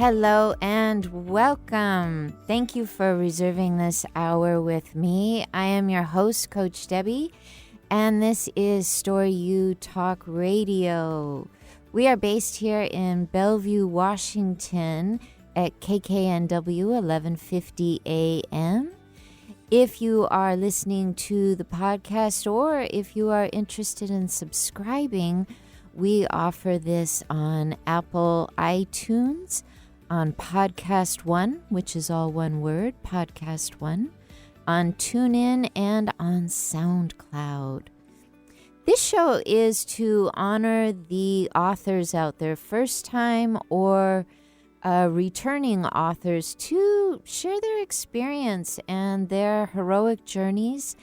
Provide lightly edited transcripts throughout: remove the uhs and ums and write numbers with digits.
Hello and welcome. Thank you for reserving this hour with me. I am your host, Coach Debby, and this is StoryU Talk Radio. We are based here in Bellevue, Washington at KKNW 1150 AM. If you are listening to the podcast or if you are interested in subscribing, we offer this on Apple iTunes, on Podcast One, which is all one word, Podcast One, on TuneIn, and on SoundCloud. This show is to honor the authors out there, first time or returning authors, to share their experience and their heroic journeys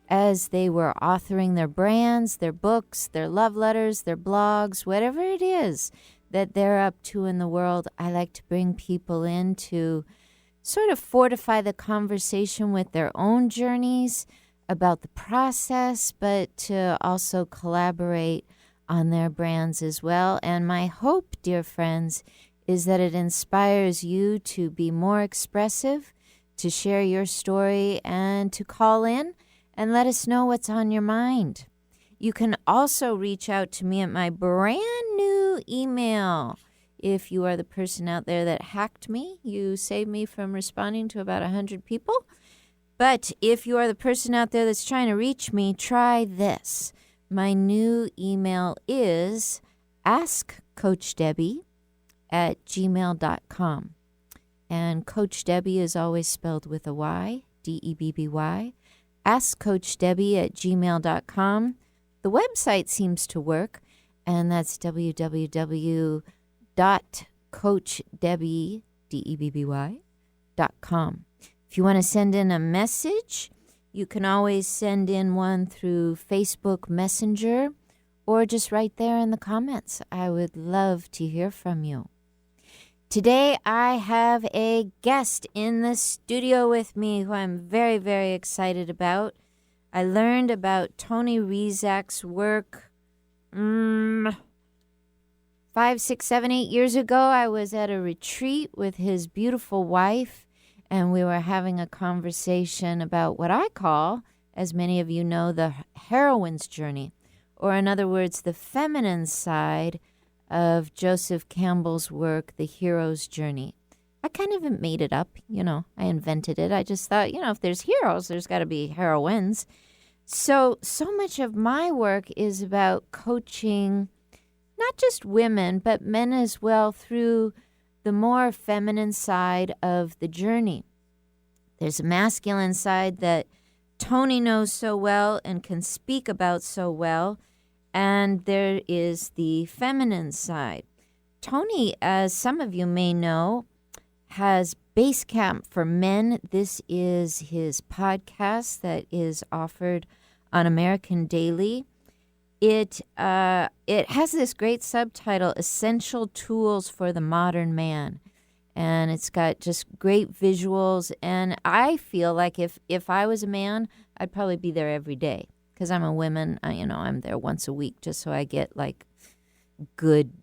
as they were authoring their brands, their books, their love letters, their blogs, whatever it is that they're up to in the world. I like to bring people in to sort of fortify the conversation with their own journeys about the process, but to also collaborate on their brands as well. And my hope, dear friends, is that it inspires you to be more expressive, to share your story, and to call in and let us know what's on your mind. You can also reach out to me at my brand new email. If you are the person out there that hacked me, you saved me from responding to about 100 people. But if you are the person out there that's trying to reach me, try this. My new email is askcoachdebby@gmail.com. And Coach Debby is always spelled with a Y, Debby. askcoachdebby@gmail.com. The website seems to work, and that's www.coachdebby.com. If you want to send in a message, you can always send in one through Facebook Messenger or just right there in the comments. I would love to hear from you. Today, I have a guest in the studio with me who I'm very, very excited about. I learned about Tony Rezac's work 5, 6, 7, 8 years ago. I was at a retreat with his beautiful wife, and we were having a conversation about what I call, as many of you know, the heroine's journey, or in other words, the feminine side of Joseph Campbell's work, The Hero's Journey. I kind of made it up, I invented it. I just thought, if there's heroes, there's got to be heroines. So much of my work is about coaching not just women, but men as well through the more feminine side of the journey. There's a masculine side that Tony knows so well and can speak about so well, and there is the feminine side. Tony, as some of you may know, has Base Camp for Men. This is his podcast that is offered on American Daily. It has this great subtitle, Essential Tools for the Modern Man. And it's got just great visuals. And I feel like if I was a man, I'd probably be there every day. Because I'm a woman, I'm there once a week just so I get like good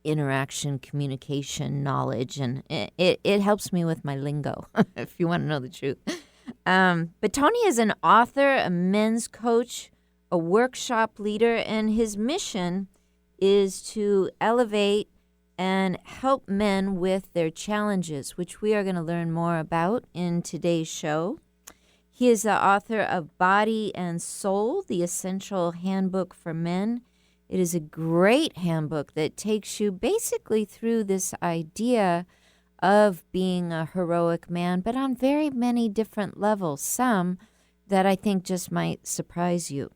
interaction, communication, knowledge, and it helps me with my lingo, if you want to know the truth. But Tony is an author, a men's coach, a workshop leader, and his mission is to elevate and help men with their challenges, which we are going to learn more about in today's show. He is the author of Body and Soul, the Essential Handbook for Men. It is a great handbook that takes you basically through this idea of being a heroic man, but on very many different levels, some that I think just might surprise you.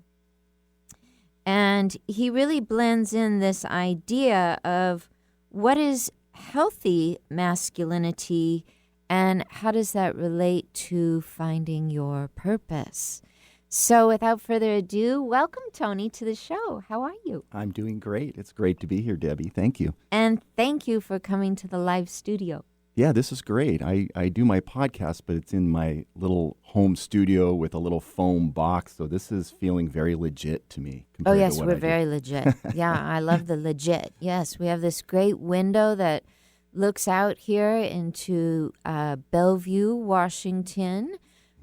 And he really blends in this idea of what is healthy masculinity and how does that relate to finding your purpose. So without further ado, welcome, Tony, to the show. How are you? I'm doing great. It's great to be here, Debbie. Thank you. And thank you for coming to the live studio. Yeah, this is great. I do my podcast, but it's in my little home studio with a little foam box. So this is feeling very legit to me. Oh, yes, we're very legit. Yeah, I love the legit. Yes, we have this great window that looks out here into Bellevue, Washington.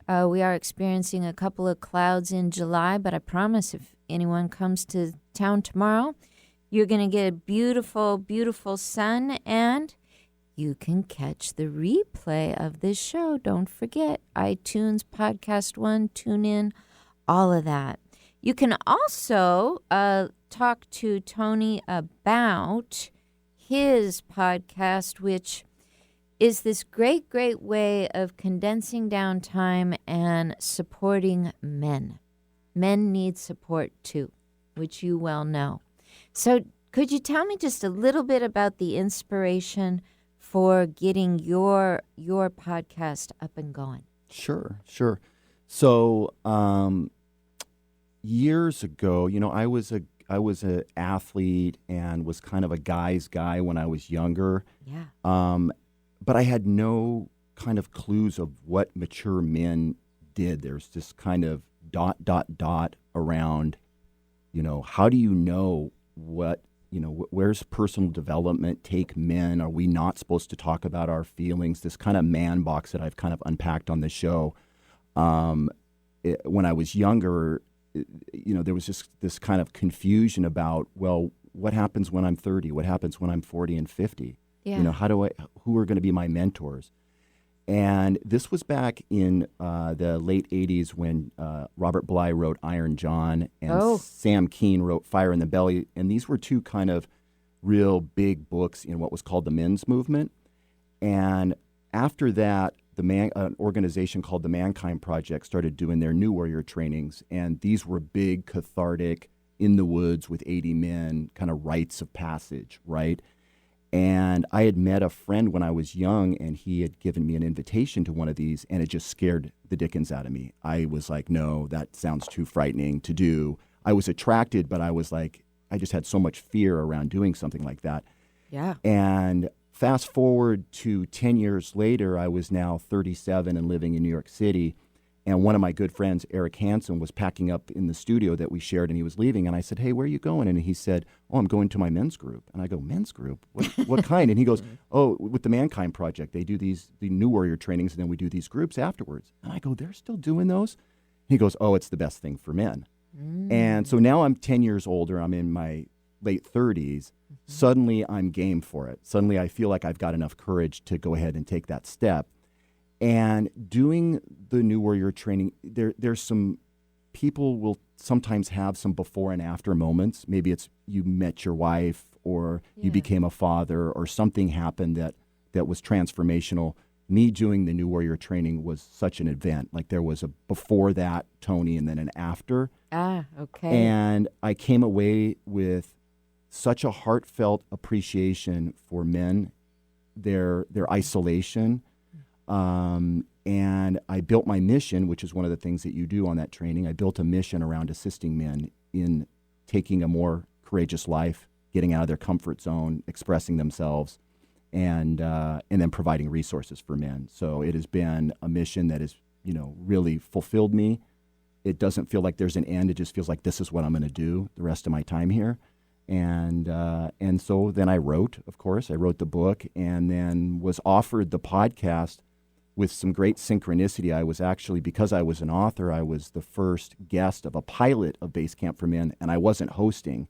We are experiencing a couple of clouds in July, but I promise if anyone comes to town tomorrow, you're going to get a beautiful, beautiful sun, and you can catch the replay of this show. Don't forget, iTunes, Podcast One, TuneIn, all of that. You can also talk to Tony about his podcast, which is this great, great way of condensing down time and supporting men. Men need support too, which you well know. So could you tell me just a little bit about the inspiration for getting your podcast up and going? Sure. So years ago, I was an athlete and was kind of a guy's guy when I was younger. Yeah. But I had no kind of clues of what mature men did. There's this kind of ... around, how do you know what, where's personal development take men? Are we not supposed to talk about our feelings? This kind of man box that I've kind of unpacked on the show. When I was younger, there was just this kind of confusion about, well, what happens when I'm 30? What happens when I'm 40 and 50? Yeah. Who are going to be my mentors? And this was back in the late 80s when Robert Bly wrote Iron John and Sam Keane wrote Fire in the Belly. And these were two kind of real big books in what was called the men's movement. And after that, an organization called the Mankind Project started doing their New Warrior trainings. And these were big, cathartic, in the woods with 80 men, kind of rites of passage, right? And I had met a friend when I was young, and he had given me an invitation to one of these, and it just scared the dickens out of me. I was like, no, that sounds too frightening to do. I was attracted, but I was like, I just had so much fear around doing something like that. Yeah. And fast forward to 10 years later, I was now 37 and living in New York City. And one of my good friends, Eric Hansen, was packing up in the studio that we shared, and he was leaving. And I said, hey, where are you going? And he said, oh, I'm going to my men's group. And I go, men's group? What kind? And he goes, oh, with the Mankind Project. They do the New Warrior trainings, and then we do these groups afterwards. And I go, they're still doing those? He goes, oh, it's the best thing for men. And so now I'm 10 years older. I'm in my late 30s. Suddenly I'm game for it. Suddenly I feel like I've got enough courage to go ahead and take that step. And doing the New Warrior training, there's some people will sometimes have some before and after moments. Maybe it's you met your wife, or you became a father, or something happened that was transformational. Me doing the New Warrior training was such an event. Like there was a before that, Tony, and then an after. Okay. And I came away with such a heartfelt appreciation for men, their isolation. And I built my mission, which is one of the things that you do on that training. I built a mission around assisting men in taking a more courageous life, getting out of their comfort zone, expressing themselves, and then providing resources for men. So it has been a mission that has, really fulfilled me. It doesn't feel like there's an end. It just feels like this is what I'm going to do the rest of my time here. And so then I wrote, of course, I wrote the book, and then was offered the podcast with some great synchronicity. I was actually, because I was an author, I was the first guest of a pilot of Base Camp for Men, and I wasn't hosting.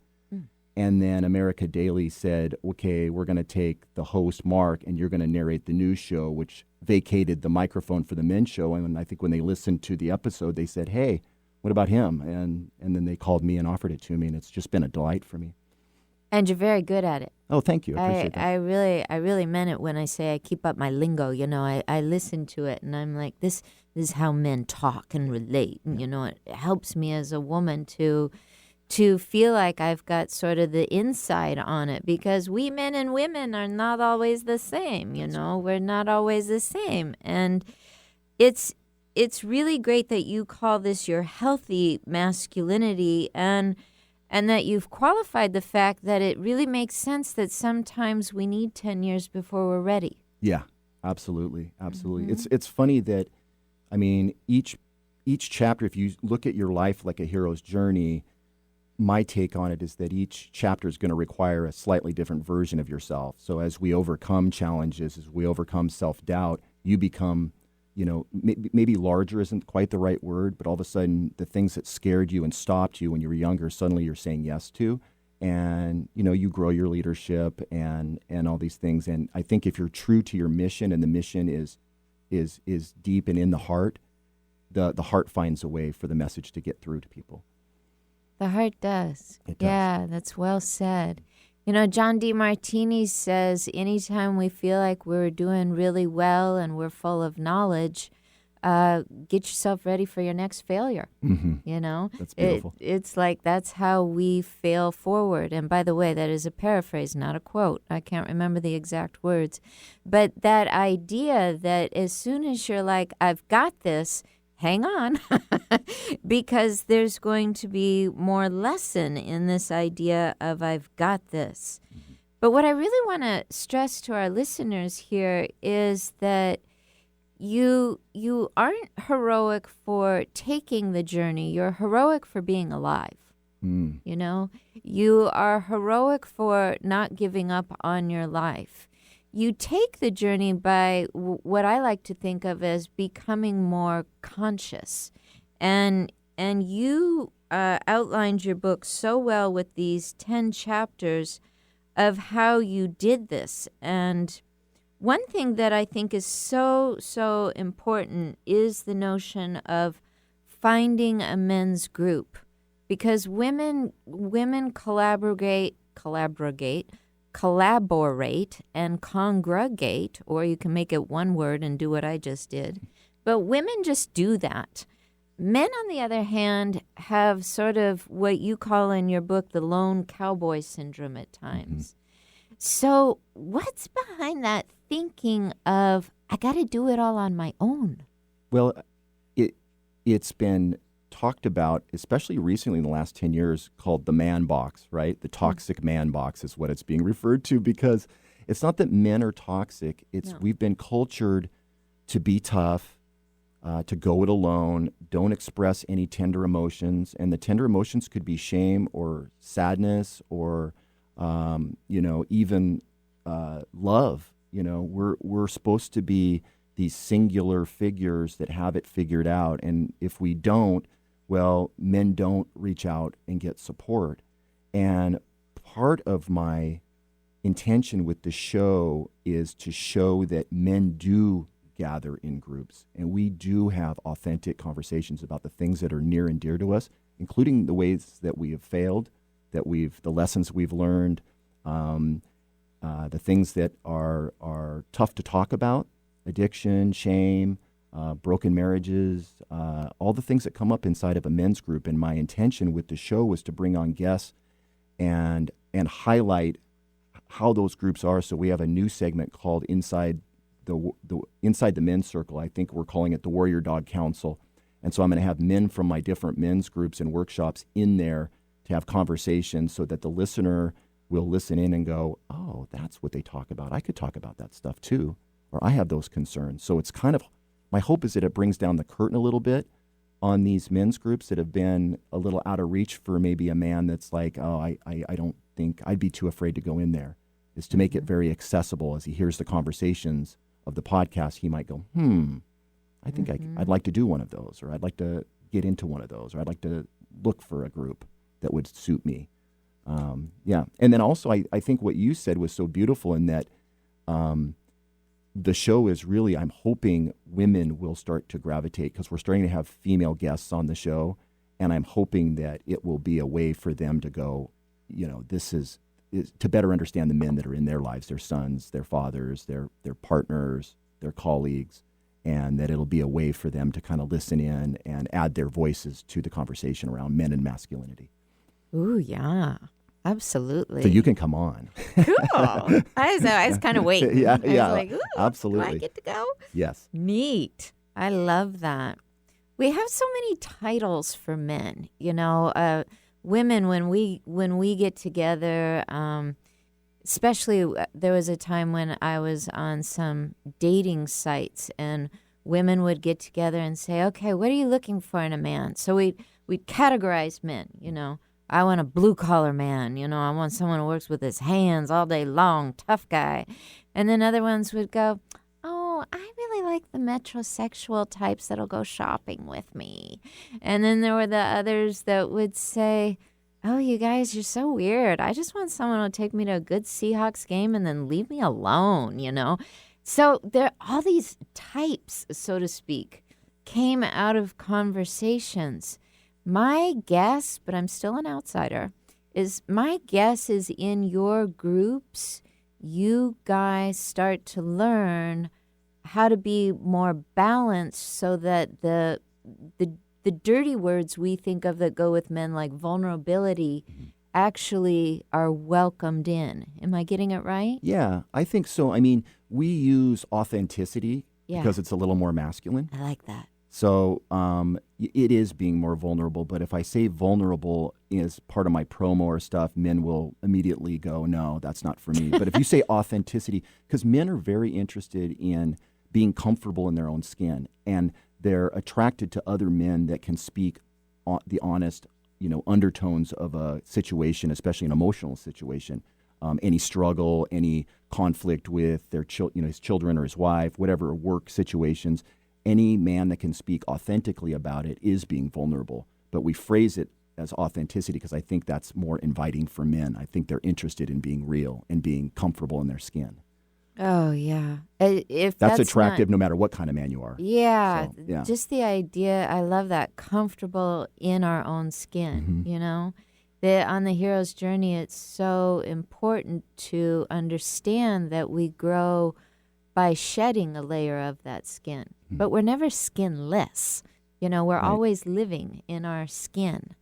And then America Daily said, okay, we're going to take the host, Mark, and you're going to narrate the news show, which vacated the microphone for the men's show. And I think when they listened to the episode, they said, hey, what about him? And then they called me and offered it to me, and it's just been a delight for me. And you're very good at it. Oh, thank you. I appreciate that. I really meant it when I say I keep up my lingo. I listen to it, and I'm like, this is how men talk and relate. And, it helps me as a woman to feel like I've got sort of the inside on it, because we men and women are not always the same. We're not always the same. And it's really great that you call this your healthy masculinity, and that you've qualified the fact that it really makes sense that sometimes we need 10 years before we're ready. Yeah, absolutely. It's funny that, each chapter, if you look at your life like a hero's journey, my take on it is that each chapter is going to require a slightly different version of yourself. So as we overcome challenges, as we overcome self-doubt, you become, maybe larger isn't quite the right word, but all of a sudden the things that scared you and stopped you when you were younger, suddenly you're saying yes to. And, you grow your leadership and all these things. And I think if you're true to your mission, and the mission is deep and in the heart, the heart finds a way for the message to get through to people. The heart does. It does. Yeah, that's well said. John D. Martini says anytime we feel like we're doing really well and we're full of knowledge, get yourself ready for your next failure. Mm-hmm. That's beautiful. It's like that's how we fail forward. And by the way, that is a paraphrase, not a quote. I can't remember the exact words. But that idea that as soon as you're like, I've got this, hang on, because there's going to be more lesson in this idea of I've got this. Mm-hmm. But what I really want to stress to our listeners here is that you aren't heroic for taking the journey. You're heroic for being alive. Mm. You are heroic for not giving up on your life. You take the journey by what I like to think of as becoming more conscious. And you outlined your book so well with these 10 chapters of how you did this. And one thing that I think is so, so important is the notion of finding a men's group. Because women collaborate, and congregate, or you can make it one word and do what I just did. But women just do that. Men, on the other hand, have sort of what you call in your book the lone cowboy syndrome at times. Mm-hmm. So what's behind that thinking of, I got to do it all on my own? Well, it's been talked about, especially recently in the last 10 years, called the man box, right? The toxic man box is what it's being referred to, because it's not that men are toxic. We've been cultured to be tough, to go it alone, don't express any tender emotions. And the tender emotions could be shame or sadness or, even love. We're supposed to be these singular figures that have it figured out. And if we don't, well, men don't reach out and get support. And part of my intention with the show is to show that men do gather in groups, and we do have authentic conversations about the things that are near and dear to us, including the ways that we have failed, the lessons we've learned, the things that are tough to talk about, addiction, shame, broken marriages, all the things that come up inside of a men's group. And my intention with the show was to bring on guests and highlight how those groups are. So we have a new segment called Inside the Men's Circle. I think we're calling it the Warrior Dog Council. And so I'm going to have men from my different men's groups and workshops in there to have conversations so that the listener will listen in and go, oh, that's what they talk about. I could talk about that stuff too, or I have those concerns. So it's kind of, my hope is that it brings down the curtain a little bit on these men's groups that have been a little out of reach for maybe a man that's like, oh, I don't think, I'd be too afraid to go in there, is to make it very accessible. As he hears the conversations of the podcast, he might go, I think I'd like to do one of those, or I'd like to get into one of those, or I'd like to look for a group that would suit me. And then also I think what you said was so beautiful in that the show is really, I'm hoping women will start to gravitate, because we're starting to have female guests on the show, and I'm hoping that it will be a way for them to go, this is to better understand the men that are in their lives, their sons, their fathers, their partners, their colleagues, and that it'll be a way for them to kind of listen in and add their voices to the conversation around men and masculinity. Ooh, yeah. Absolutely. So you can come on. Cool. I was kind of waiting. Yeah, I was like, ooh, absolutely. do I get to go? Yes. Neat. I love that. We have so many titles for men. Women, when we get together, especially there was a time when I was on some dating sites, and women would get together and say, okay, what are you looking for in a man? So we'd categorize men, I want a blue-collar man. I want someone who works with his hands all day long, tough guy. And then other ones would go, oh, I really like the metrosexual types that'll go shopping with me. And then there were the others that would say, oh, you guys, you're so weird. I just want someone who'll take me to a good Seahawks game and then leave me alone, So there, all these types, so to speak, came out of conversations. My guess, but I'm still an outsider, is in your groups, you guys start to learn how to be more balanced so that the dirty words we think of that go with men, like vulnerability, actually are welcomed in. Am I getting it right? Yeah, I think so. I mean, we use authenticity Yeah. because it's a little more masculine. I like that. So it is being more vulnerable. But if I say vulnerable is part of my promo or stuff, men will immediately go, no, that's not for me. But if you say authenticity, because men are very interested in being comfortable in their own skin, and they're attracted to other men that can speak the honest, undertones of a situation, especially an emotional situation. Any struggle, any conflict with their his children or his wife, whatever work situations. Any man that can speak authentically about it is being vulnerable. But we phrase it as authenticity because I think that's more inviting for men. I think they're interested in being real and being comfortable in their skin. Oh, yeah. If That's attractive no matter what kind of man you are. Yeah, So, yeah. Just the idea, I love that, comfortable in our own skin, On the hero's journey, it's so important to understand that we grow by shedding a layer of that skin. But we're never skinless. We're Right. always living in our skin.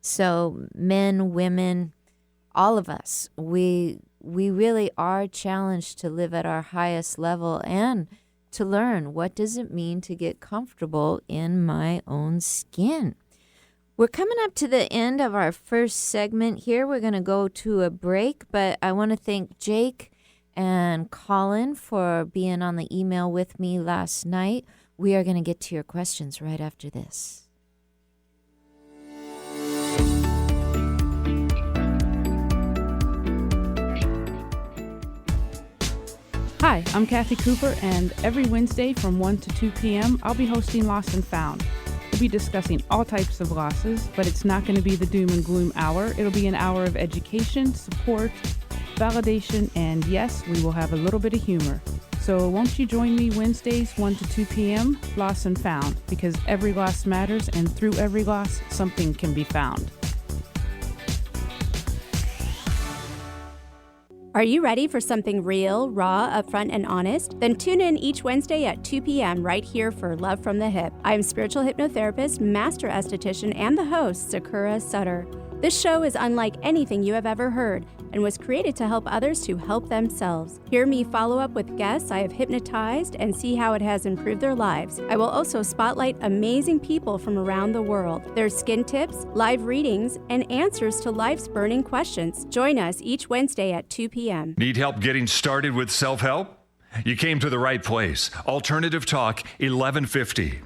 So men, women, all of us, we really are challenged to live at our highest level and to learn, what does it mean to get comfortable in my own skin? We're coming up to the end of our first segment here. We're going to go to a break, but I want to thank Jake and Colin for being on the email with me last night. We are going to get to your questions right after this. Hi, I'm Kathy Cooper, and every Wednesday from 1 to 2 p.m., I'll be hosting Lost and Found. We'll be discussing all types of losses, but it's not going to be the doom and gloom hour. It'll be an hour of education, support, validation, and yes, we will have a little bit of humor. So won't you join me Wednesdays 1 to 2 p.m., Lost and Found, because every loss matters, and through every loss, something can be found. Are you ready for something real, raw, upfront, and honest? Then tune in each Wednesday at 2 p.m. right here for Love from the Hip. I am spiritual hypnotherapist, master esthetician, and the host, Sakura Sutter. This show is unlike anything you have ever heard and was created to help others to help themselves. Hear me follow up with guests I have hypnotized and see how it has improved their lives. I will also spotlight amazing people from around the world, their skin tips, live readings, and answers to life's burning questions. Join us each Wednesday at 2 p.m. Need help getting started with self-help? You came to the right place. Alternative Talk, 1150.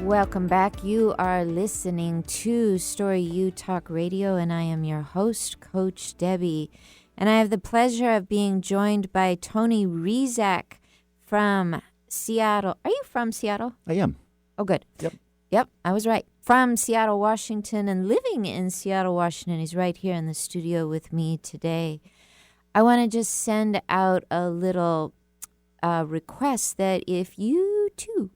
Welcome back. You are listening to StoryU Talk Radio, and I am your host, Coach Debby. And I have the pleasure of being joined by Tony Rezac from Seattle. Are you from Seattle? I am. Oh, good. Yep, I was right. From Seattle, Washington, and living in Seattle, Washington. He's right here in the studio with me today. I want to just send out a little request that if you, too,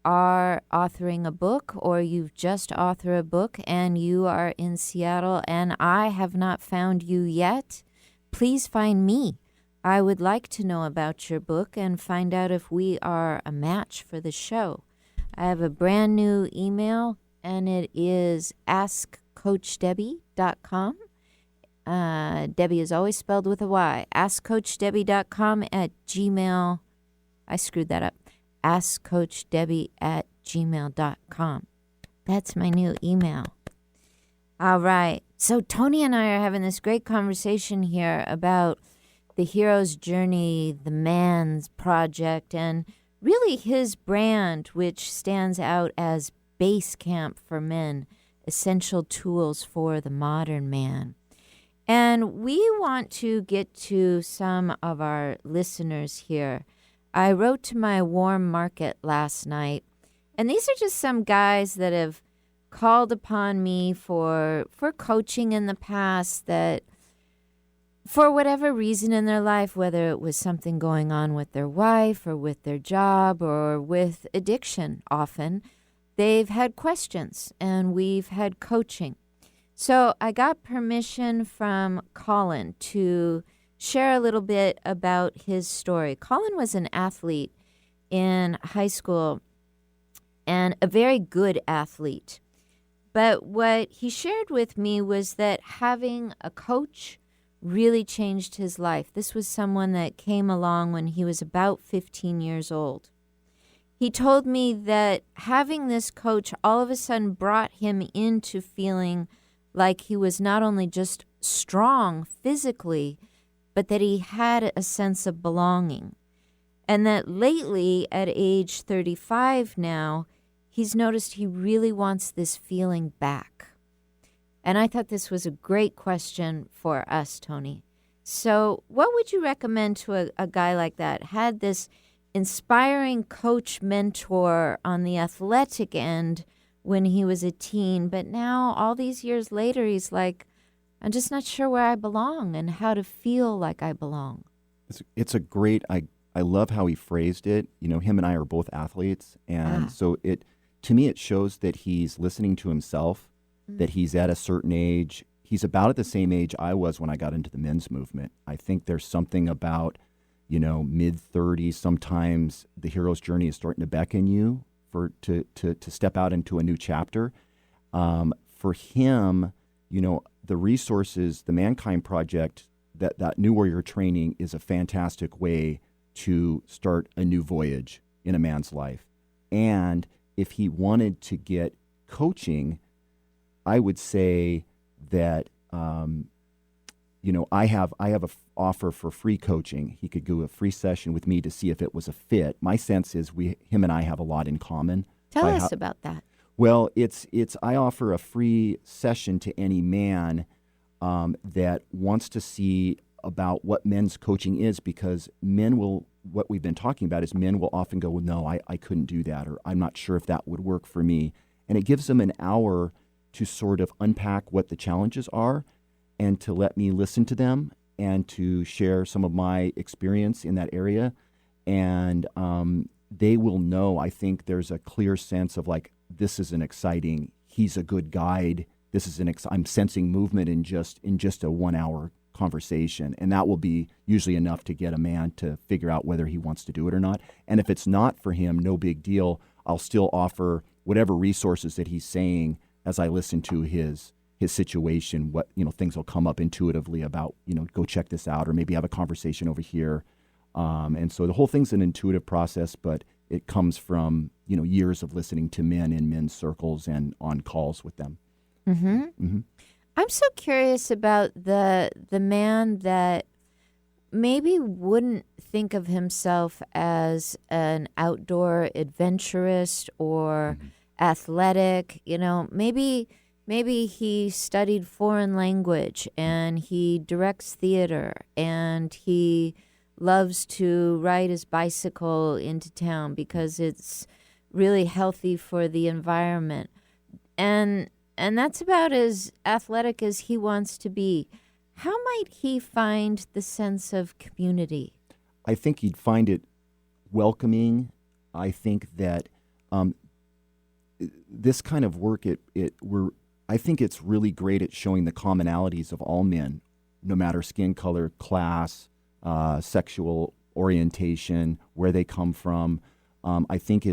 are authoring a book, or you've just authored a book and you are in Seattle and I have not found you yet, please find me. I would like to know about your book and find out if we are a match for the show. I have a brand new email, and it is askcoachdebby.com. Debbie is always spelled with a Y. askcoachdebby.com at Gmail. I screwed that up. askcoachdebby@gmail.com. That's my new email. All right. So Tony and I are having this great conversation here about the hero's journey, the man's project, and really his brand, which stands out as Base Camp for Men, Essential Tools for the Modern Man. And we want to get to some of our listeners here. I wrote to my warm market last night, and these are just some guys that have called upon me for coaching in the past, that for whatever reason in their life, whether it was something going on with their wife or with their job or with addiction often, they've had questions and we've had coaching. So I got permission from Colin to share a little bit about his story. Colin was an athlete in high school and a very good athlete. But what he shared with me was that having a coach really changed his life. This was someone that came along when he was about 15 years old. He told me that having this coach all of a sudden brought him into feeling like he was not only just strong physically, but that he had a sense of belonging. And that lately, at age 35 now, he's noticed he really wants this feeling back. And I thought this was a great question for us, Tony. So what would you recommend to a guy like that? Had this inspiring coach mentor on the athletic end when he was a teen, but now all these years later, he's like, I'm just not sure where I belong and how to feel like I belong. It's a great, I love how he phrased it. You know, him and I are both athletes. And so to me, it shows that he's listening to himself, that he's at a certain age. He's about at the same age I was when I got into the men's movement. I think there's something about, you know, mid-30s, sometimes the hero's journey is starting to beckon you to step out into a new chapter. For him, you know, the resources, the Mankind Project, that New Warrior training is a fantastic way to start a new voyage in a man's life. And if he wanted to get coaching, I would say that, you know, I have a offer for free coaching. He could do a free session with me to see if it was a fit. My sense is him and I have a lot in common. Tell us about that. Well, I offer a free session to any man that wants to see about what men's coaching is, because what we've been talking about is men will often go, well, no, I couldn't do that, or I'm not sure if that would work for me. And it gives them an hour to sort of unpack what the challenges are and to let me listen to them and to share some of my experience in that area. And they will know, I think there's a clear sense of like, this is an exciting, he's a good guide. This is I'm sensing movement in just a 1 hour conversation. And that will be usually enough to get a man to figure out whether he wants to do it or not. And if it's not for him, no big deal. I'll still offer whatever resources that he's saying as I listen to his situation. What, you know, things will come up intuitively about, you know, go check this out, or maybe have a conversation over here. And so the whole thing's an intuitive process, but it comes from, you know, years of listening to men in men's circles and on calls with them. Mm-hmm. Mm-hmm. I'm so curious about the man that maybe wouldn't think of himself as an outdoor adventurist or athletic. You know, maybe he studied foreign language and he directs theater and he loves to ride his bicycle into town because it's really healthy for the environment. And that's about as athletic as he wants to be. How might he find the sense of community? I think he'd find it welcoming. I think that this kind of work, I think it's really great at showing the commonalities of all men, no matter skin color, class, sexual orientation, where they come from. I think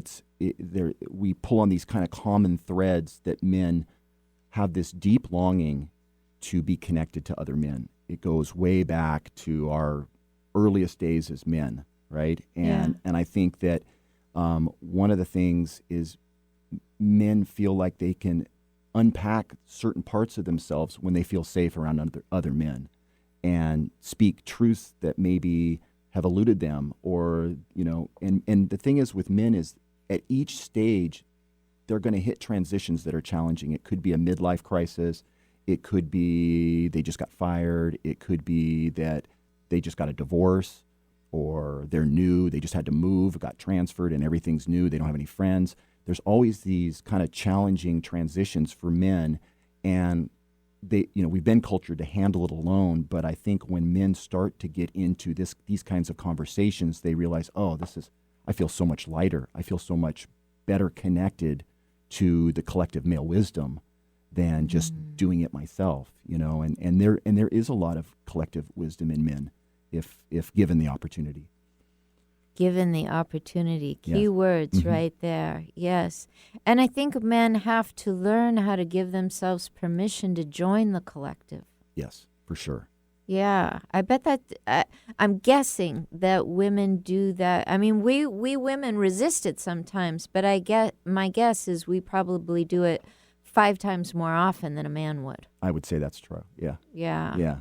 we pull on these kind of common threads that men have this deep longing to be connected to other men. It goes way back to our earliest days as men, right? And I think that one of the things is men feel like they can unpack certain parts of themselves when they feel safe around other men and speak truths that maybe have eluded them, or, and the thing is with men is at each stage, they're going to hit transitions that are challenging. It could be a midlife crisis. It could be they just got fired. It could be that they just got a divorce, or they're new. They just had to move, got transferred, and everything's new. They don't have any friends. There's always these kind of challenging transitions for men, and we've been cultured to handle it alone. But I think when men start to get into these kinds of conversations, they realize, I feel so much lighter. I feel so much better connected to the collective male wisdom than just doing it myself, and there is a lot of collective wisdom in men if given the opportunity. Given the opportunity. Key Yes. words right there. Yes. And I think men have to learn how to give themselves permission to join the collective. Yes, for sure. Yeah. I bet that, I'm guessing that women do that. I mean, we women resist it sometimes, but my guess is we probably do it 5 times more often than a man would. I would say that's true. Yeah. Yeah. Yeah.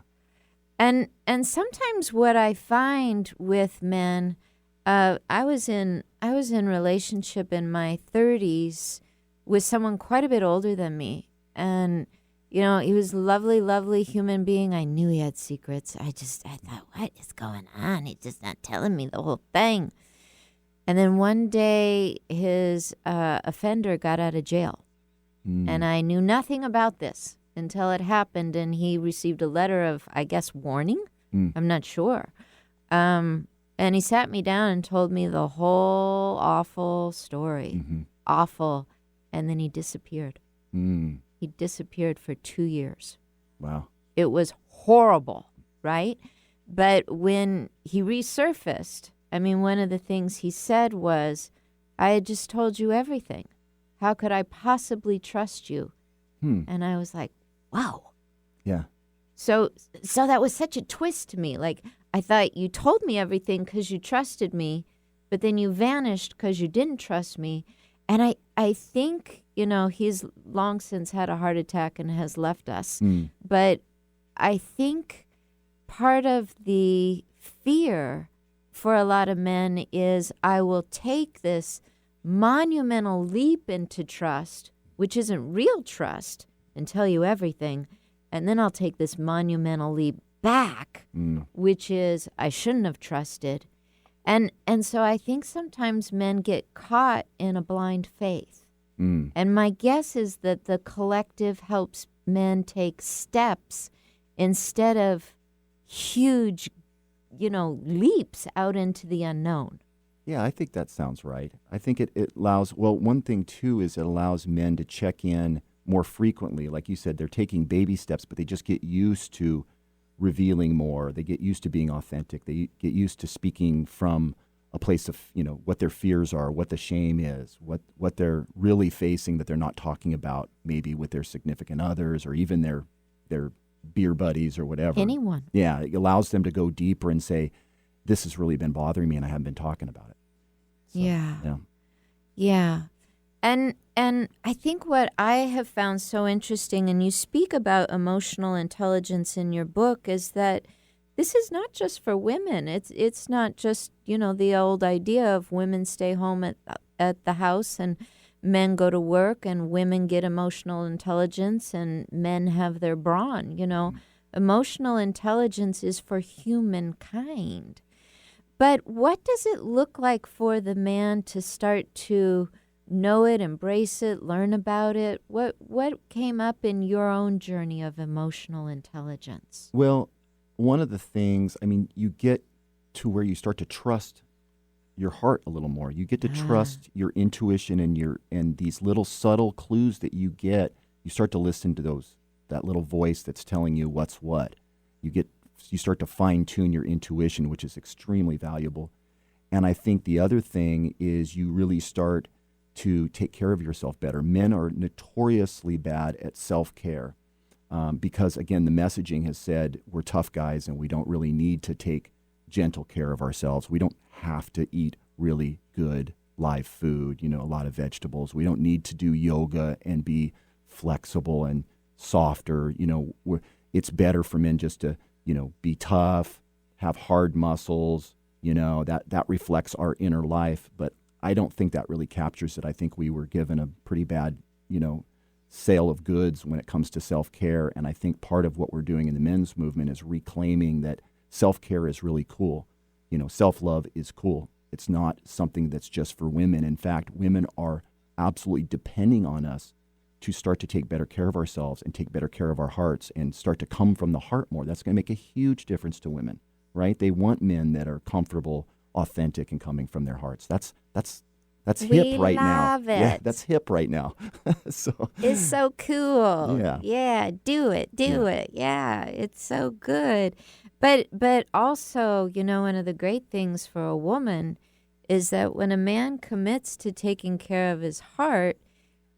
And sometimes what I find with men, I was in relationship in my 30s with someone quite a bit older than me, and he was a lovely, lovely human being. I knew he had secrets. I thought, what is going on? He's just not telling me the whole thing. And then one day, his offender got out of jail, and I knew nothing about this until it happened, and he received a letter of, I guess, warning. I'm not sure. And he sat me down and told me the whole awful story. Awful. And then he disappeared. He disappeared for 2 years. Wow. It was horrible, right? But when he resurfaced, I mean, one of the things he said was, I had just told you everything. How could I possibly trust you? And I was like, wow. Yeah. So that was such a twist to me. Like, I thought you told me everything because you trusted me, but then you vanished because you didn't trust me. And I think, he's long since had a heart attack and has left us. But I think part of the fear for a lot of men is I will take this monumental leap into trust, which isn't real trust, and tell you everything. And then I'll take this monumental leap back, which is I shouldn't have trusted. And so I think sometimes men get caught in a blind faith. And my guess is that the collective helps men take steps instead of huge, leaps out into the unknown. Yeah, I think that sounds right. I think it allows, one thing too is it allows men to check in more frequently. Like you said, they're taking baby steps, but they just get used to revealing more. They get used to being authentic. They get used to speaking from a place of, what their fears are, what the shame is, what they're really facing that they're not talking about maybe with their significant others or even their beer buddies or whatever. Anyone. Yeah, it allows them to go deeper and say, this has really been bothering me and I haven't been talking about it. So, Yeah. Yeah. And I think what I have found so interesting, and you speak about emotional intelligence in your book, is that this is not just for women. It's not just, the old idea of women stay home at the house and men go to work and women get emotional intelligence and men have their brawn, Emotional intelligence is for humankind. But what does it look like for the man to start to know it, embrace it, learn about it? What came up in your own journey of emotional intelligence? Well, one of the things, you get to where you start to trust your heart a little more. You get to trust your intuition and these little subtle clues that you get. You start to listen to that little voice that's telling you what's what. You start to fine tune your intuition, which is extremely valuable. And I think the other thing is you really start to take care of yourself better. Men are notoriously bad at self-care because, again, the messaging has said we're tough guys and we don't really need to take gentle care of ourselves. We don't have to eat really good live food, a lot of vegetables. We don't need to do yoga and be flexible and softer. It's better for men just to, be tough, have hard muscles, that reflects our inner life. But I don't think that really captures it. I think we were given a pretty bad, sale of goods when it comes to self-care. And I think part of what we're doing in the men's movement is reclaiming that self-care is really cool. Self-love is cool. It's not something that's just for women. In fact, women are absolutely depending on us to start to take better care of ourselves and take better care of our hearts and start to come from the heart more. That's going to make a huge difference to women, right? They want men that are comfortable, authentic, and coming from their hearts. That's hip right now. We love it. Yeah, that's hip right now. So it's so cool. Yeah. Do it. Yeah, it's so good. But also, one of the great things for a woman is that when a man commits to taking care of his heart,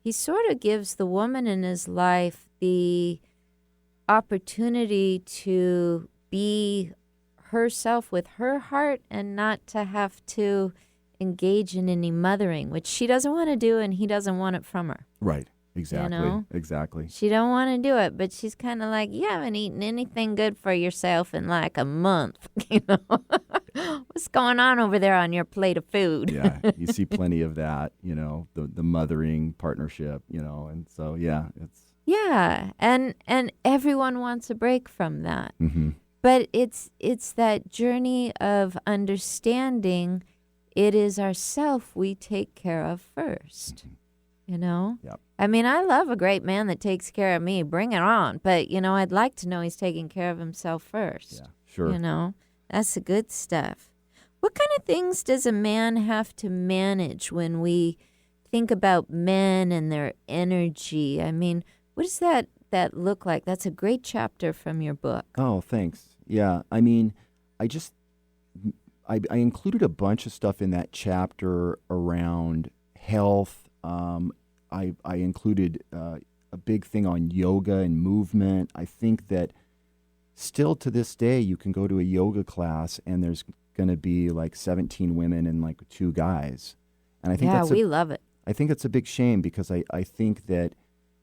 he sort of gives the woman in his life the opportunity to be herself with her heart and not to have to engage in any mothering, which she doesn't want to do and he doesn't want it from her. Right. Exactly. Exactly. She don't want to do it, but she's kind of like, you haven't eaten anything good for yourself in like a month. What's going on over there on your plate of food? Yeah, you see plenty of that, the mothering partnership, and so, it's. Yeah, and everyone wants a break from that. Mm-hmm. But it's that journey of understanding it is ourself we take care of first, Yep. I mean, I love a great man that takes care of me. Bring it on. But, I'd like to know he's taking care of himself first. Yeah, sure. That's the good stuff. What kind of things does a man have to manage when we think about men and their energy? I mean, what does that look like? That's a great chapter from your book. Oh, thanks. Yeah, I mean, I included a bunch of stuff in that chapter around health. I included a big thing on yoga and movement. I think that still to this day, you can go to a yoga class and there's going to be like 17 women and like 2 guys. And I think we love it. I think it's a big shame because I think that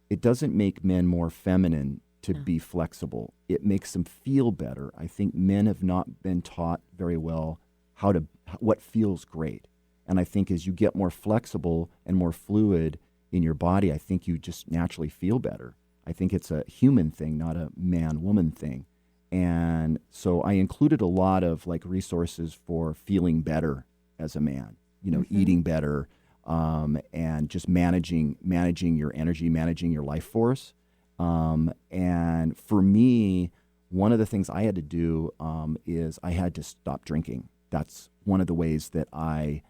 it doesn't make men more feminine to be flexible. It makes them feel better. I think men have not been taught very well what feels great. And I think as you get more flexible and more fluid in your body, I think you just naturally feel better. I think it's a human thing, not a man-woman thing. And so I included a lot of like resources for feeling better as a man, eating better, and just managing your energy, managing your life force. And for me, one of the things I had to do is I had to stop drinking. That's one of the ways that I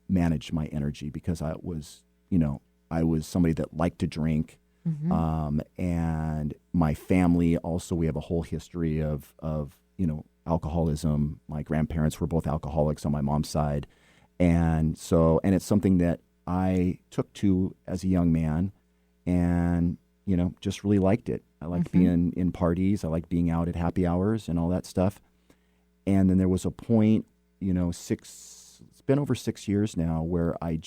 managed my energy because I was somebody that liked to drink. Mm-hmm. And my family also, we have a whole history of alcoholism. My grandparents were both alcoholics on my mom's side. And it's something that I took to as a young man and, just really liked it. I liked being in parties. I liked being out at happy hours and all that stuff. And then there was a point, it's been over 6 years now where I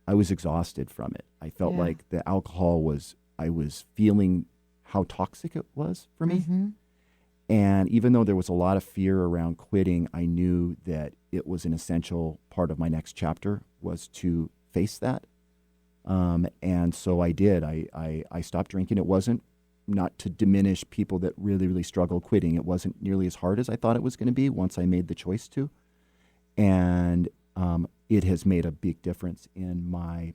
was exhausted from it. I felt like the alcohol I was feeling how toxic it was for me. Mm-hmm. And even though there was a lot of fear around quitting, I knew that it was an essential part of my next chapter was to face that. And so I did. I stopped drinking. It wasn't, not to diminish people that really, really struggle quitting. It wasn't nearly as hard as I thought it was going to be once I made the choice to. And it has made a big difference in my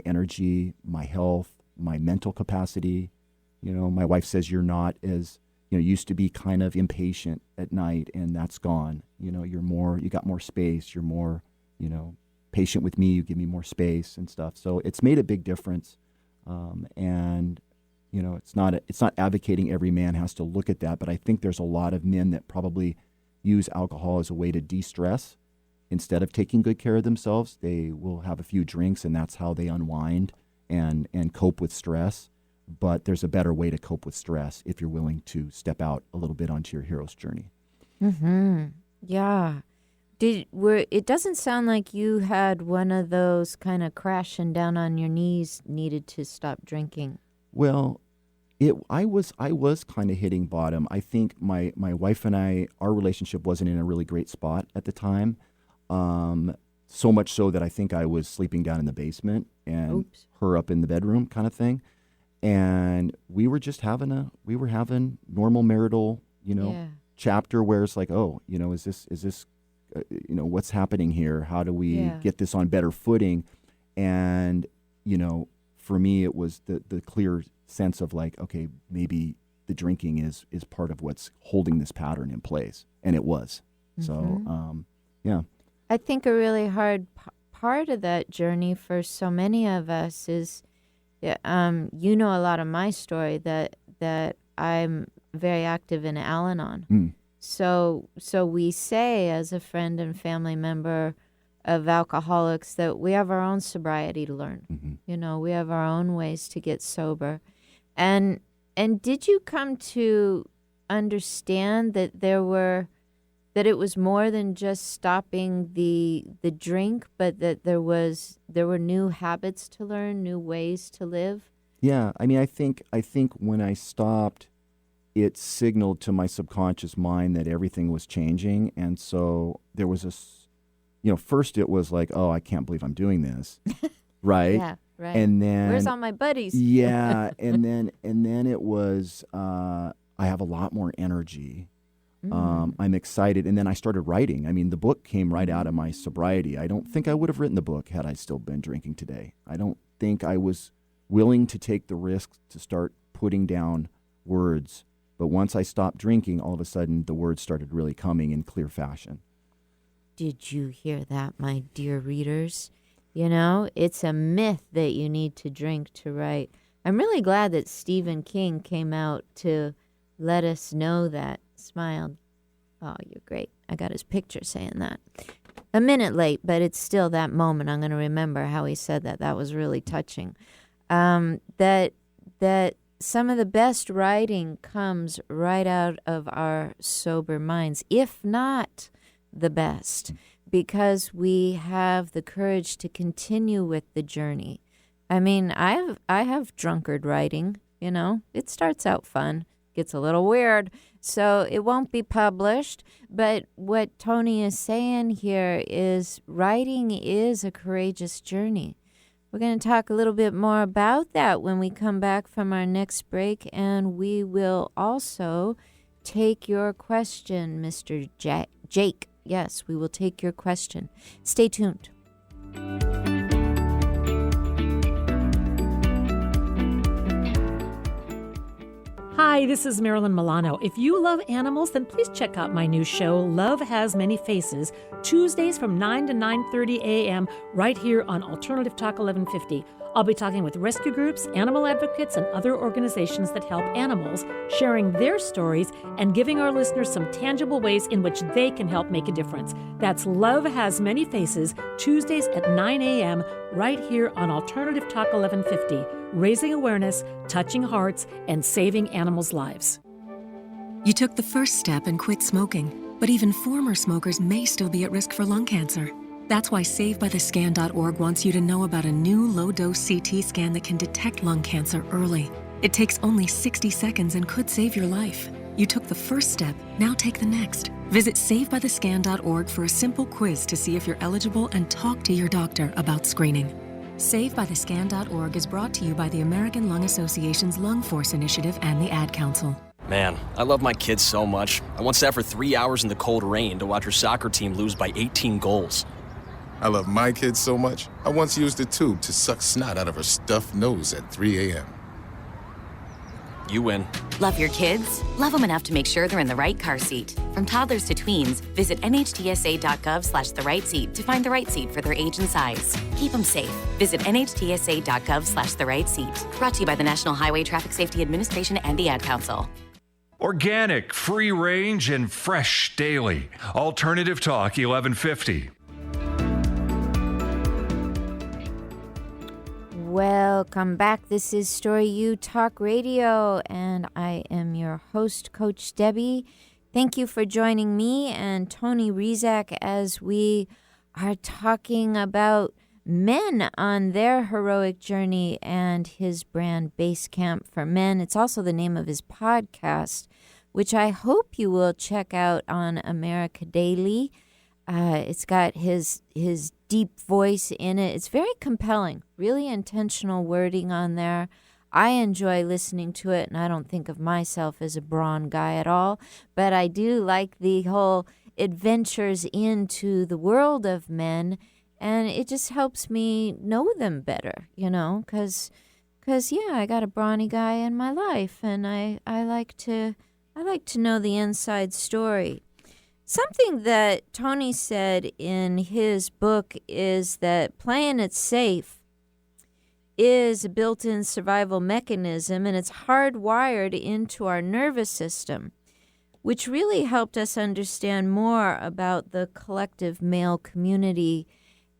energy, my health, my mental capacity. My wife says you're not as, used to be kind of impatient at night, and that's gone. You got more space. You're more, patient with me. You give me more space and stuff. So it's made a big difference. And it's not advocating every man has to look at that, but I think there's a lot of men that probably use alcohol as a way to de-stress. Instead of taking good care of themselves, they will have a few drinks, and that's how they unwind and cope with stress. But there's a better way to cope with stress if you're willing to step out a little bit onto your hero's journey. Mm-hmm. Yeah. It doesn't sound like you had one of those kind of crashing down on your knees, needed to stop drinking. Well, I was kind of hitting bottom. I think my wife and I, our relationship wasn't in a really great spot at the time. So much so that I think I was sleeping down in the basement and her up in the bedroom kind of thing. And we were just having normal marital, chapter where it's like, oh, is this, what's happening here? How do we get this on better footing? And, for me, it was the clear sense of like, okay, maybe the drinking is part of what's holding this pattern in place. And it was. So, yeah. I think a really hard part of that journey for so many of us is, a lot of my story that I'm very active in Al-Anon. So we say as a friend and family member of alcoholics that we have our own sobriety to learn. We have our own ways to get sober. And did you come to understand that that it was more than just stopping the drink, but that there were new habits to learn, new ways to live? Yeah, I mean, I think when I stopped, it signaled to my subconscious mind that everything was changing, and so there was first it was like, oh, I can't believe I'm doing this, right? Yeah, right. And then where's all my buddies? Yeah, and then it was I have a lot more energy. I'm excited. And then I started writing. I mean, the book came right out of my sobriety. I don't think I would have written the book had I still been drinking today. I don't think I was willing to take the risk to start putting down words. But once I stopped drinking, all of a sudden the words started really coming in clear fashion. Did you hear that, my dear readers? It's a myth that you need to drink to write. I'm really glad that Stephen King came out to let us know that. Smiled. Oh, you're great. I got his picture saying that. A minute late, but it's still that moment. I'm going to remember how he said that. That was really touching. That some of the best writing comes right out of our sober minds, if not the best, because we have the courage to continue with the journey. I mean, I have drunkard writing, It starts out fun, gets a little weird, so it won't be published. But what Tony is saying here is writing is a courageous journey. We're going to talk a little bit more about that when we come back from our next break, and we will also take your question, Mr. Jake. Yes, we will take your question. Stay tuned. Hi, this is Marilyn Milano. If you love animals, then please check out my new show, Love Has Many Faces, Tuesdays from 9 to 9:30 a.m. right here on Alternative Talk 1150. I'll be talking with rescue groups, animal advocates, and other organizations that help animals, sharing their stories and giving our listeners some tangible ways in which they can help make a difference. That's Love Has Many Faces, Tuesdays at 9 a.m. right here on Alternative Talk 1150, raising awareness, touching hearts, and saving animals' lives. You took the first step and quit smoking, but even former smokers may still be at risk for lung cancer. That's why SaveByTheScan.org wants you to know about a new low-dose CT scan that can detect lung cancer early. It takes only 60 seconds and could save your life. You took the first step, now take the next. Visit SaveByTheScan.org for a simple quiz to see if you're eligible and talk to your doctor about screening. SaveByTheScan.org is brought to you by the American Lung Association's Lung Force Initiative and the Ad Council. Man, I love my kids so much. I once sat for 3 hours in the cold rain to watch her soccer team lose by 18 goals. I love my kids so much, I once used a tube to suck snot out of her stuffed nose at 3 a.m. You win. Love your kids? Love them enough to make sure they're in the right car seat. From toddlers to tweens, visit nhtsa.gov/the-right-seat to find the right seat for their age and size. Keep them safe. Visit nhtsa.gov/the-right-seat. Brought to you by the National Highway Traffic Safety Administration and the Ad Council. Organic, free range, and fresh daily. Alternative Talk 1150. Welcome back. This is StoryU Talk Radio, and I am your host, Coach Debby. Thank you for joining me and Tony Rezac as we are talking about men on their heroic journey and his brand Base Camp for Men. It's also the name of his podcast, which I hope you will check out on America Daily. It's got his deep voice in it. It's very compelling, really intentional wording on there. I enjoy listening to it, and I don't think of myself as a brawn guy at all, but I do like the whole adventures into the world of men, and it just helps me know them better, because yeah, I got a brawny guy in my life, and I like to know the inside story. Something that Tony said in his book is that playing it safe is a built-in survival mechanism, and it's hardwired into our nervous system, which really helped us understand more about the collective male community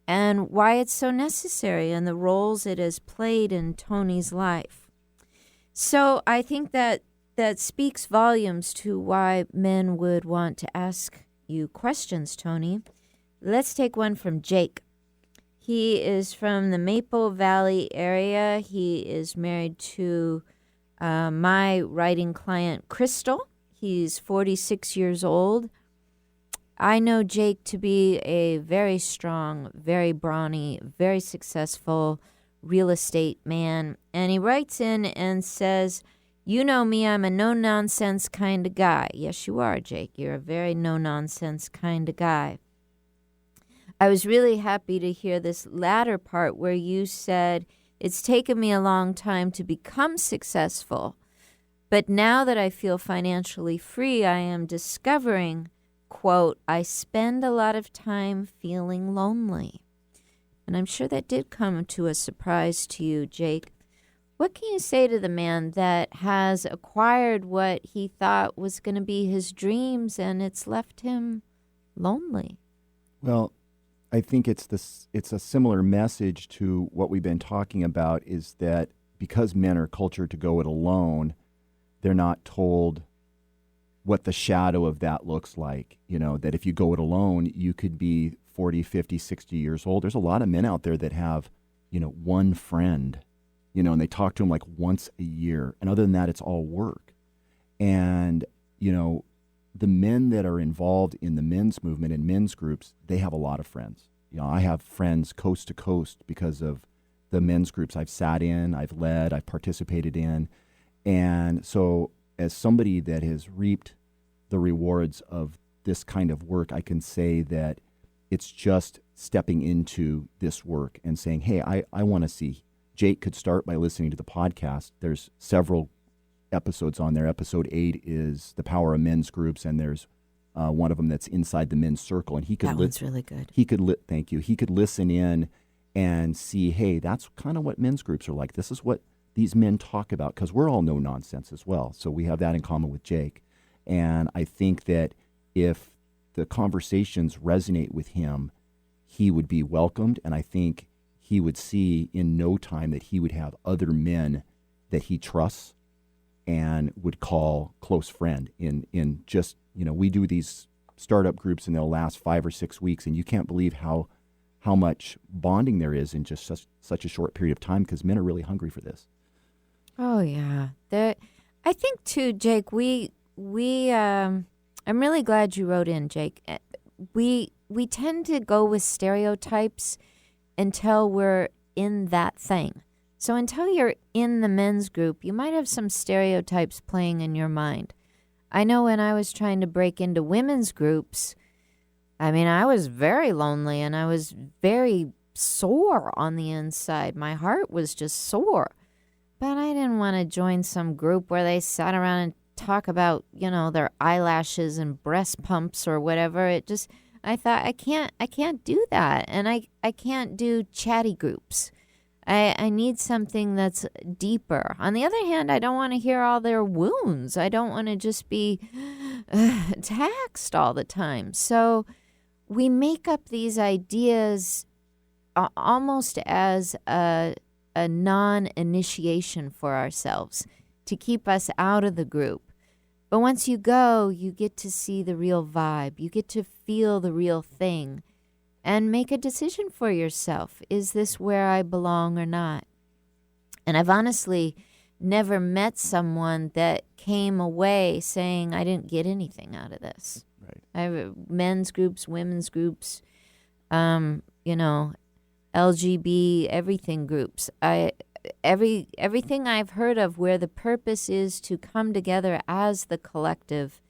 and why it's so necessary and the roles it has played in Tony's life. So I think that speaks volumes to why men would want to ask you questions, Tony. Let's take one from Jake. He is from the Maple Valley area. He is married to my writing client, Crystal. He's 46 years old. I know Jake to be a very strong, very brawny, very successful real estate man. And he writes in and says, "You know me, I'm a no-nonsense kind of guy." Yes, you are, Jake. You're a very no-nonsense kind of guy. I was really happy to hear this latter part where you said, "It's taken me a long time to become successful, but now that I feel financially free, I am discovering, quote, I spend a lot of time feeling lonely." And I'm sure that did come to a surprise to you, Jake. What can you say to the man that has acquired what he thought was going to be his dreams and it's left him lonely? Well, I think it's a similar message to what we've been talking about, is that because men are cultured to go it alone, they're not told what the shadow of that looks like. That if you go it alone, you could be 40, 50, 60 years old. There's a lot of men out there that have, one friend, and they talk to him like once a year. And other than that, it's all work. And, the men that are involved in the men's movement and men's groups, they have a lot of friends. I have friends coast to coast because of the men's groups I've sat in, I've led, I've participated in. And so as somebody that has reaped the rewards of this kind of work, I can say that it's just stepping into this work and saying, hey, I want to see. Jake could start by listening to the podcast. There's several episodes on there. Episode 8 is the power of men's groups, and there's one of them that's inside the men's circle. And he could that one's really good. Thank you. He could listen in and see, hey, that's kind of what men's groups are like. This is what these men talk about, because we're all no nonsense as well. So we have that in common with Jake. And I think that if the conversations resonate with him, he would be welcomed. And I think he would see in no time that he would have other men that he trusts and would call close friend in just, we do these startup groups and they'll last 5 or 6 weeks, and you can't believe how much bonding there is in just such a short period of time, because men are really hungry for this. Oh yeah. I think too, Jake, I'm really glad you wrote in, Jake. We tend to go with stereotypes until we're in that thing. So until you're in the men's group, you might have some stereotypes playing in your mind. I know when I was trying to break into women's groups, I was very lonely and I was very sore on the inside. My heart was just sore. But I didn't want to join some group where they sat around and talk about, their eyelashes and breast pumps or whatever. I thought, I can't do that. And I can't do chatty groups. I need something that's deeper. On the other hand, I don't want to hear all their wounds. I don't want to just be taxed all the time. So we make up these ideas almost as a non-initiation for ourselves to keep us out of the group. But once you go, you get to see the real vibe. You get to feel the real thing. and make a decision for yourself. Is this where I belong or not? And I've honestly never met someone that came away saying, I didn't get anything out of this. Right. I have men's groups, women's groups, LGB, everything groups. Everything I've heard of where the purpose is to come together as the collective,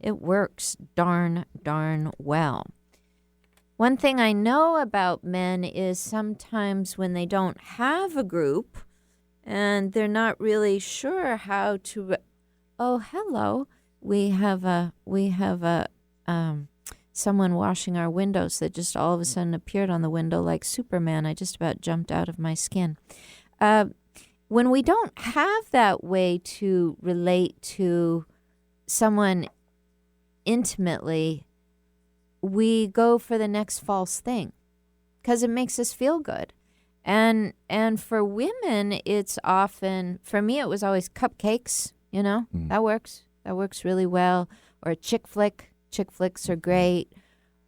it works darn well. One thing I know about men is sometimes when they don't have a group and they're not really sure how to. Oh, hello. We have someone washing our windows that just all of a sudden appeared on the window like Superman. I just about jumped out of my skin. When we don't have that way to relate to someone intimately, we go for the next false thing because it makes us feel good. And for women, it's often, for me, it was always cupcakes, that works. That works really well. Or a chick flick. Chick flicks are great.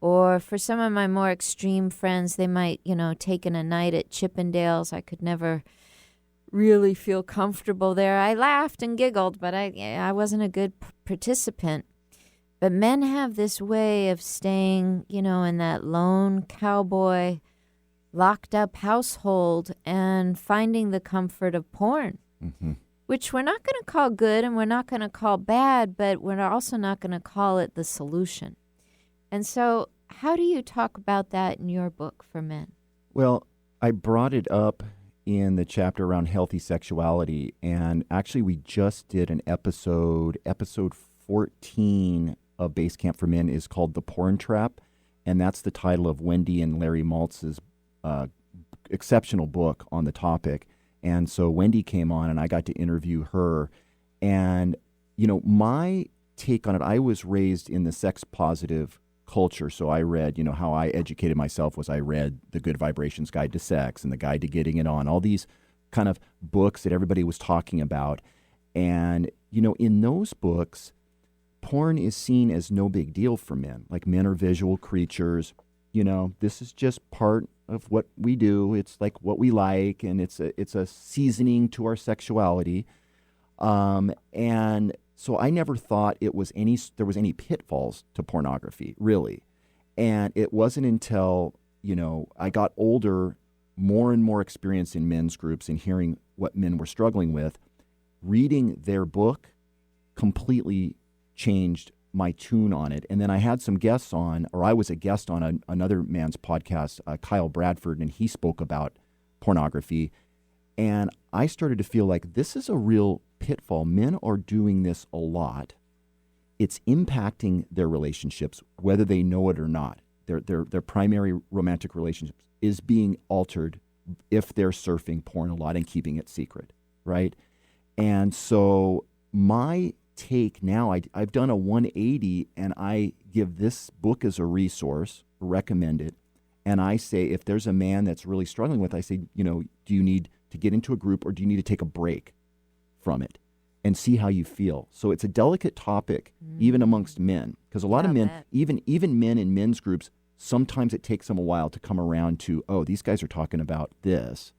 Or for some of my more extreme friends, they might, take in a night at Chippendales. I could never really feel comfortable there. I laughed and giggled, but I wasn't a good participant. But men have this way of staying, in that lone cowboy, locked up household and finding the comfort of porn, which we're not going to call good and we're not going to call bad, but we're also not going to call it the solution. And so how do you talk about that in your book for men? Well, I brought it up in the chapter around healthy sexuality, and actually we just did an episode 14 of Base Camp for Men is called The Porn Trap, and that's the title of Wendy and Larry Maltz's exceptional book on the topic. And so Wendy came on and I got to interview her. And, my take on it, I was raised in the sex positive culture. So I read, how I educated myself was I read The Good Vibrations Guide to Sex and The Guide to Getting It On, all these kind of books that everybody was talking about. And, in those books, porn is seen as no big deal for men. Like, men are visual creatures. This is just part of what we do. It's like what we like, and it's a seasoning to our sexuality. And so I never thought there was any pitfalls to pornography, really. And it wasn't until, I got older, more and more experience in men's groups and hearing what men were struggling with, reading their book completely changed my tune on it. And then I had some guests on, or I was a guest on another man's podcast, Kyle Bradford, and he spoke about pornography. And I started to feel like this is a real pitfall. Men are doing this a lot. It's impacting their relationships, whether they know it or not. Their primary romantic relationships is being altered if they're surfing porn a lot and keeping it secret, right? And so my take now, I've done a 180, and I give this book as a resource, recommend it, and I say if there's a man that's really struggling with, I say, do you need to get into a group or do you need to take a break from it and see how you feel? So it's a delicate topic even amongst men, because a lot of men, even men in men's groups, sometimes it takes them a while to come around to, oh, these guys are talking about this,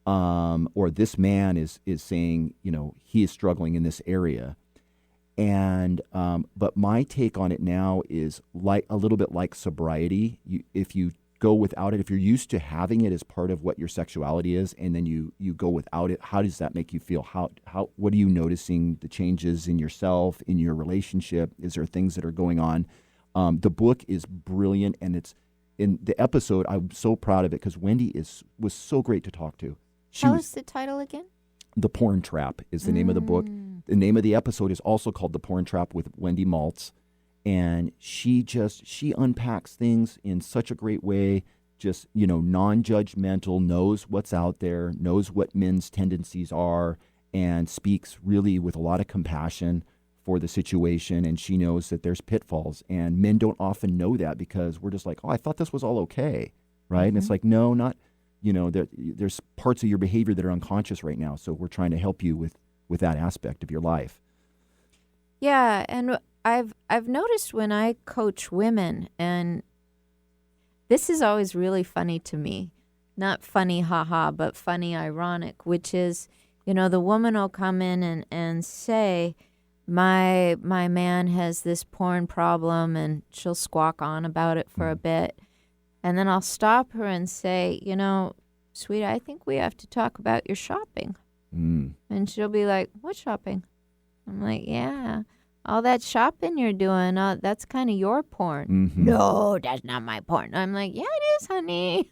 or this man is saying, he is struggling in this area. And but my take on it now is like a little bit like sobriety. If you go without it, if you're used to having it as part of what your sexuality is, and then you go without it, how does that make you feel? How what are you noticing the changes in yourself, in your relationship? Is there things that are going on? The book is brilliant, and it's in the episode. I'm so proud of it because Wendy was so great to talk to. Tell us the title again. The Porn Trap is the name of the book. The name of the episode is also called The Porn Trap with Wendy Maltz. And she unpacks things in such a great way, just, non-judgmental, knows what's out there, knows what men's tendencies are, and speaks really with a lot of compassion for the situation. And she knows that there's pitfalls. And men don't often know that because we're just like, oh, I thought this was all okay, right? And it's like, no, not, there's parts of your behavior that are unconscious right now. So we're trying to help you with that aspect of your life. Yeah, and I've noticed when I coach women, and This is always really funny to me. Not funny, haha, but funny, ironic, which is, the woman will come in and say, my man has this porn problem, and she'll squawk on about it for a bit. And then I'll stop her and say, sweetie, I think we have to talk about your shopping. And she'll be like, what shopping? I'm like, yeah, all that shopping you're doing, that's kind of your porn. No, that's not my porn. I'm like, yeah, it is, honey.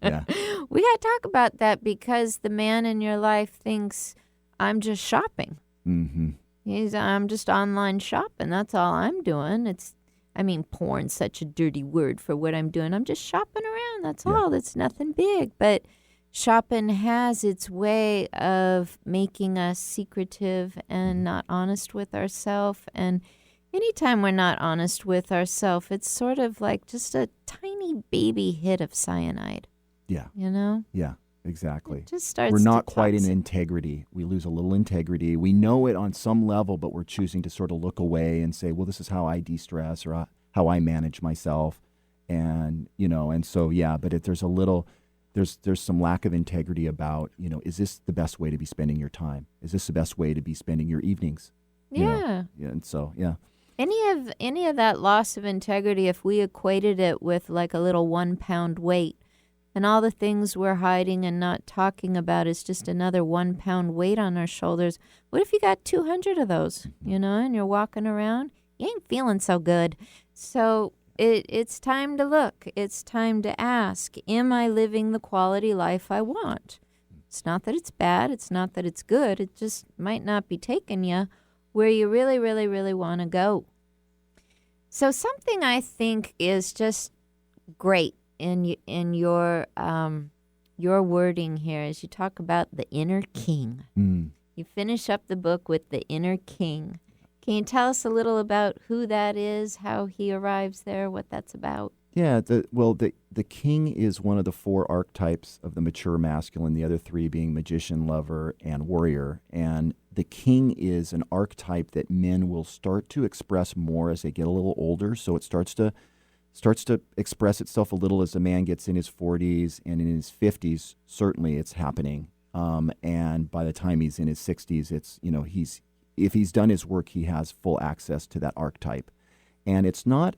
Yeah. We got to talk about that because the man in your life thinks I'm just shopping. I'm just online shopping. That's all I'm doing. Porn's such a dirty word for what I'm doing. I'm just shopping around. That's all. It's nothing big. But shopping has its way of making us secretive and not honest with ourselves. And anytime we're not honest with ourselves, it's sort of like just a tiny baby hit of cyanide. Yeah. Yeah, exactly. It just starts We're not to quite in toxic. integrity. We lose a little integrity. We know it on some level, but we're choosing to sort of look away and say, well, this is how I de-stress or how I manage myself. And, and so, but there's a little... There's some lack of integrity about, is this the best way to be spending your time? Is this the best way to be spending your evenings? Yeah. And so, yeah. Any of that loss of integrity, if we equated it with like a little 1 pound weight, and all the things we're hiding and not talking about is just another 1 pound weight on our shoulders. What if you got 200 of those, and you're walking around? You ain't feeling so good. So it's time to look. It's time to ask, am I living the quality life I want? It's not that it's bad. It's not that it's good. It just might not be taking you where you really, really, really want to go. So something I think is just great in your wording here is you talk about the inner king. You finish up the book with the inner king. Can you tell us a little about who that is, how he arrives there, what that's about? Yeah, the king is one of the 4 archetypes of the mature masculine, the other 3 being magician, lover, and warrior. And the king is an archetype that men will start to express more as they get a little older. So it starts to express itself a little as a man gets in his 40s, and in his 50s, certainly it's happening. And by the time he's in his 60s, it's, if he's done his work, he has full access to that archetype. And it's not,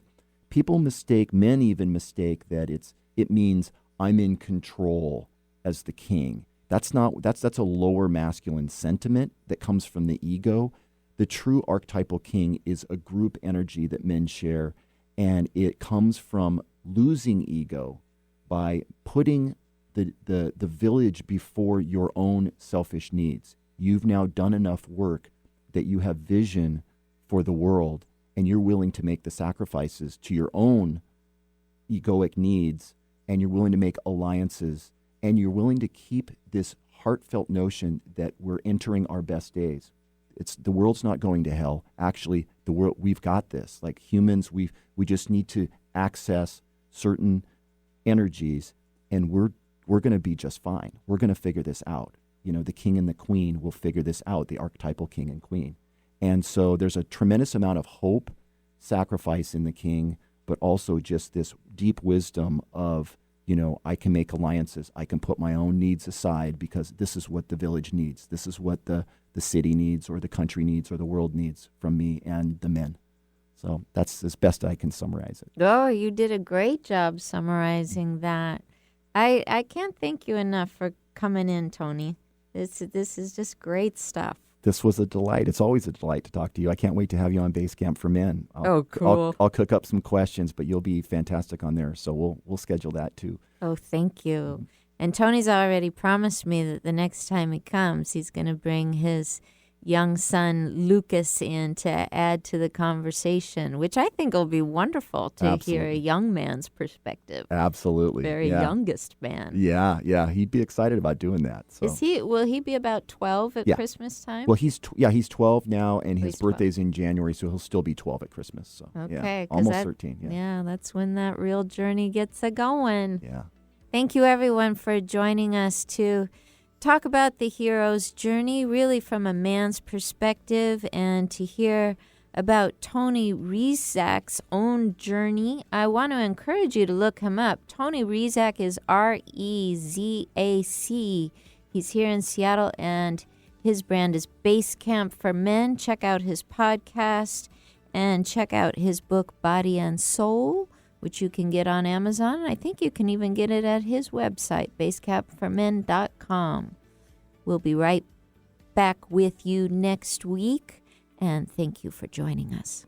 men even mistake that it means I'm in control as the king. That's a lower masculine sentiment that comes from the ego. The true archetypal king is a group energy that men share, and it comes from losing ego by putting the village before your own selfish needs. You've now done enough work that you have vision for the world, and you're willing to make the sacrifices to your own egoic needs, and you're willing to make alliances, and you're willing to keep this heartfelt notion that we're entering our best days. The world's not going to hell. Actually, the world, we've got this. Like humans, we just need to access certain energies, and we're going to be just fine. We're going to figure this out. The king and the queen will figure this out, the archetypal king and queen. And so there's a tremendous amount of hope, sacrifice in the king, but also just this deep wisdom of, I can make alliances. I can put my own needs aside because this is what the village needs. This is what the city needs, or the country needs, or the world needs from me and the men. So that's as best I can summarize it. Oh, you did a great job summarizing that. I can't thank you enough for coming in, Tony. This is just great stuff. This was a delight. It's always a delight to talk to you. I can't wait to have you on Base Camp for Men. Cool. I'll cook up some questions, but you'll be fantastic on there. So we'll schedule that too. Oh, thank you. And Tony's already promised me that the next time he comes, he's going to bring his young son Lucas in to add to the conversation, which I think will be wonderful to hear a young man's perspective. Absolutely. Very youngest man. Yeah. He'd be excited about doing that. So. Will he be about 12 at Christmas time? Well, he's 12 now, and his birthday's in January, so he'll still be 12 at Christmas. So almost 13. Yeah, that's when that real journey gets a-going. Yeah. Thank you, everyone, for joining us to talk about the hero's journey, really from a man's perspective, and to hear about Tony Rezac's own journey. I want to encourage you to look him up. Tony Rezac is Rezac. He's here in Seattle, and his brand is Base Camp for Men. Check out his podcast and check out his book, Body and Soul, which you can get on Amazon. I think you can even get it at his website, basecampformen.com. We'll be right back with you next week, and thank you for joining us.